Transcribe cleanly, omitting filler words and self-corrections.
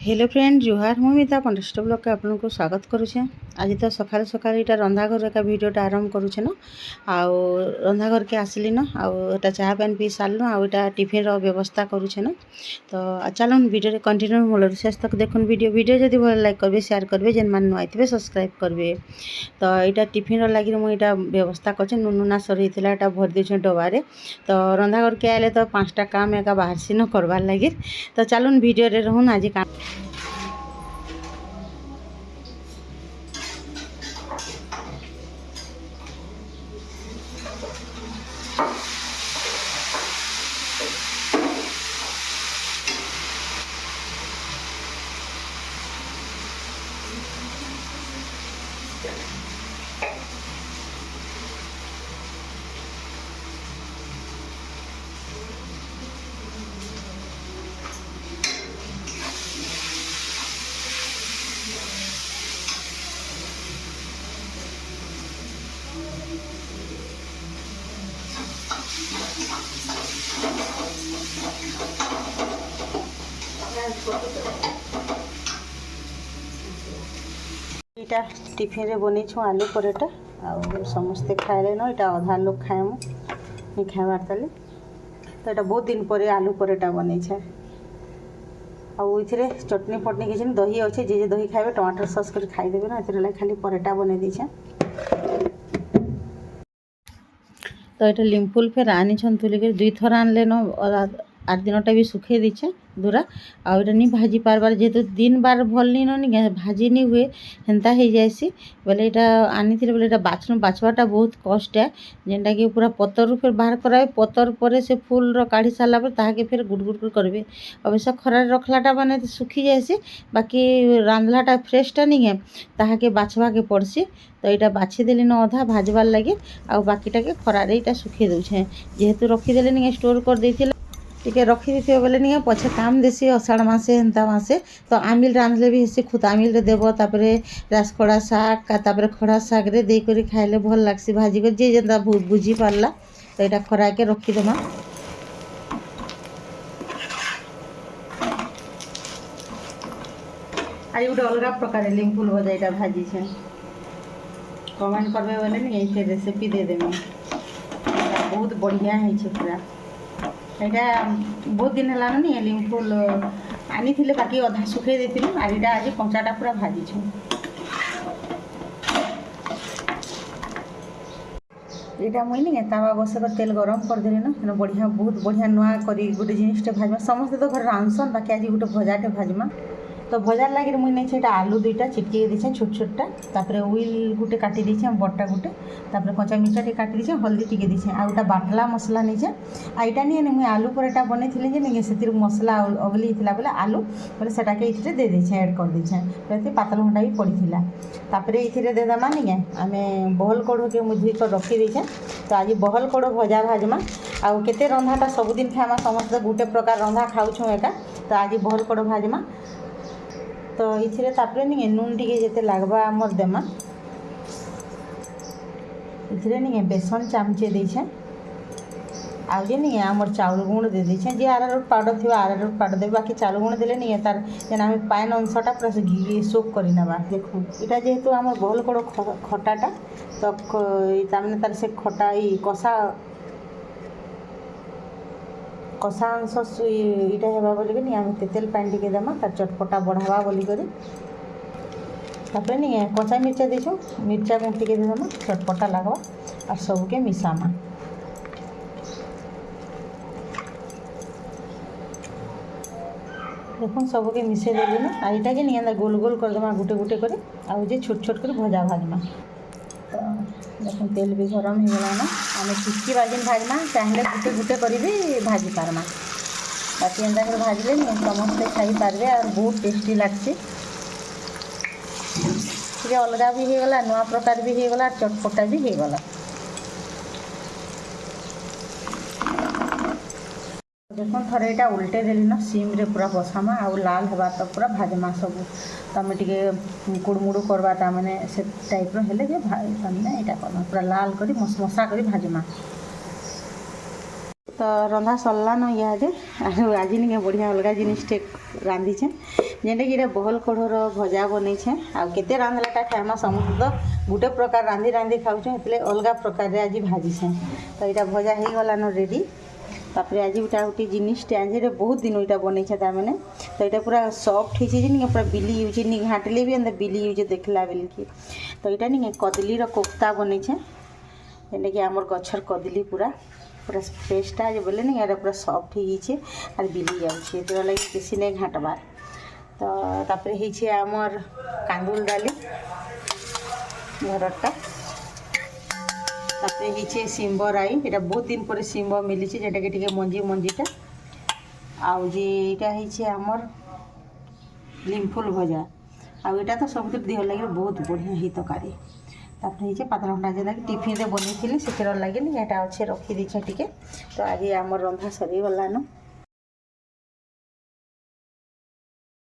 Hello friend जुहार मुझे पंडस्ट blog के आपन को स्वागत करुचे। आज तो सकाल सकाल यहाँ रंधाघर का वीडियोटा आरंभ करुचे न आउ रंधाघर के आसली न आटा चाह पान पी सारू आटा टिफिन व्यवस्था करुचे न। तो चलन वीडियो कंटिन्यू मूल शेष तक देखुन वीडियो जदि भल लाइक करेंगे शेयर करेंगे जेन मैंने नुआ थे सब्सक्राइब करेंगे। तो यहाँ टिफिन लगे मुझे व्यवस्था कर नुना सर भर दे डबारे। तो रंधाघर के आए तो 5टा काम एका बाहर से न करवार लगे। तो चलन वीडियो रहून आज काम इटा टिफिन रे बनी छू आलू पराठा आ समस्ते खाइले न इटा आधा लोग खाएमु नहीं खाइबार ताले। तो ये बहुत दिन पर आलू पराठा बनी छे आउे चटनी फटनी किसी दही अच्छे जे दही खाए टमाटर सस कर खाईदेवे ना ये खाली पराठा बन दीछे। तो ये लिम्फुल फेर आनी तुलिक 2 थर आनले न 8 दिनटा भी सुखे दीछे दूरा आउ नहीं भाजी पारबार जेहेतु दिन बार भल नहीं भाजी नहीं हुए हेन्ता हो जाएसी बोले यहाँ आनी बोले यहाँ बाछवाटा बहुत कष्ट है जेनटा कि पूरा पतर फिर बाहर कराए पतर पर से फूल काढ़ी सारा पर ताके फिर गुड़ करेंगे। अवश्य खरार रखलाटा मैंने सुखी जाएसी बाकी रांधलाटा फ्रेशटा नहीं है ताके बाछवा के पड़सी। तो यहाँ बाछीदेली न अधा भाजबार लगे आ बाकीटा के खरारे यहाँ सुखे दूचे जेहेतु रखीदे नहीं स्टोर कर देथिले टिके रखी थे बोले नहीं पछे काम देसी अषाढ़ मसे हेन्ता मसे। तो आमिल रांधले भी हेसी खुद आमिल रे देव तापरे रासखड़ा शाग तापरे खड़ा शाग रे दे करी खाइले भल लागसी भाजी कर जे जेन्ता बुझी पारला। तो यहाँ खरा के रखीदेमा आज गोटे अलग प्रकार लिम्फुल भजा यहाँ भाजी छे कमेंट करबे बोले नहीं फिर रेसिपी दे देमे बहुत बढ़िया है पूरा। यहाँ बहुत दिन है नहीं लिम्फुल आनी थे बाकी अधा सुखे देती आरिटा आज कंचाटा पूरा भाजी छू। यहाँ मुई नहीं तावा बसकर तेल गरम करदेली ना बढ़िया बहुत बढ़िया नुआ कर गोटे जिनटे भाजमा समस्ते तो घर रांधसन बाकी आज गोटे भजाटे भाजमा। तो भजार लगे मुई नहीं आलू 2टा चिटके दीछे छोट छोटा तापर उइल गुटे काटी दीछे बट्टा गुटे तापर कच्चा मिर्चा टे काटी दीछे हल्दी टिके दीछे आ गोटा बाटला मसला नहीं आईटा नहीं मुई आलू पराठा बने जे नहीं से मसला अगली बोले आलू बोले सेटाके ये दे दीछे ऐड कर दीछे पातल घंटा भी पड़ीला तापर ये देदेमा नहीं आम बहल कड़ो के मुझे कर रखी दीछे। तो आज बहल कड़ो भजा भाजमा आउ केते रंधाटा सबुदिन खामा समस्त गोटे प्रकार रंधा खाऊँ एका। तो आज बहल कड़ो भाजमा तो ये तापर नहीं नून टिके जिते लगवा आमर देमा ये नहीं बेसन चामचे देछे आउ नहीं आमर चाउल गुण दे दीछे जी आरारोट पाउडर थी आरारोट पाउडर देवे बाकी चाउल गुण देले नहीं तार जेना आम पान अंशटा पूरा से घी सोक कर नवा। देखो यहाँ जेहेतु आम बहल कड़ो खटाटा तो तार तार से खटा कषा कषा अंश यहाँ हेबा बोलिक नहीं आम तेतेल पानी टिके देमा तार चटपटा बढ़ावा बोलिक तापर नहीं कच्चा मिर्चा देछो मिर्चा गुण टिके देमा चटपटा लगवा और सबके मिसामा। देखो सबके मिसे देली ना आ यहाँ के नहीं गोल गोल करदेमा गुटे गुटे कर आउे छोट छोट कर भजा भाजमा। तो देखो तेल भी गरम हो गला ना आम टिकी बाजिन भाजमा चाहिए गुटे गुटे कर भी भाजी पारमा बाकी एंता कर भाजले नहीं समस्ते खाई पारबे और बहुत टेस्टी लगसी टे अलग भी हो गला नुआ प्रकार भी हो गला चटपटा भी हो गला। देखो थोड़े यहाँ उल्टे देली ना सीम रे पूरा बसामा आउ लाल हेबा तो पूरा भाजमा सब तमें टे कुड़मुड़ करवा मैंने से टाइप हेले तमें यहाँ करना पूरा लाल कर मसमसा कर भाजमा। तो रंधा सरलान इहादे आज निके बढ़िया अलग जिनिसटे रांधिछे जेनटा कि बहल कढ़र भजा बनईछे आते रांधलाटा खाइमा समस्त तो गोटे प्रकार रांधि रांधि खाऊँ से अलग प्रकार आज भाजीछे तो यहाँ भजा हो गलान रेडी तापर आज गोटा गोटे जिनिसटे आज बहुत दिन यहाँ बनईछे तार तो यहाँ पूरा सफ्ट हो पूरा बिली यूज नहीं घाटले भी एंता बिली यूज देखला बेलकी तो यहाँ नहीं कदली कोफ्ता बनईछे जेनटा कि आमर गछर कदली पूरा पूरा फ्रेशटा आज बोले नहीं यार पूरा सफ्ट हो और बिली जाऊँचे लगे बेसी नहीं घाटबार तो तापर होइछे आमर कांदुल डाली घरटा तापर होइछे सिम्ब राई यहाँ बहुत दिन पर सिम्ब मिली जेटा कि मंजी मंजीटा आउ जे यहाँ होइछे आमर लिम्फुल भजा आउ यहाँ तो सब देह लगे बहुत बढ़िया ही तरकारी तापर होइछे पातला घंटा जेनटा कि टिफिन रे बनईथिली से लगे यहाँ अच्छे रखी दीछे टिके तो आज आमर रंधा सरी गलान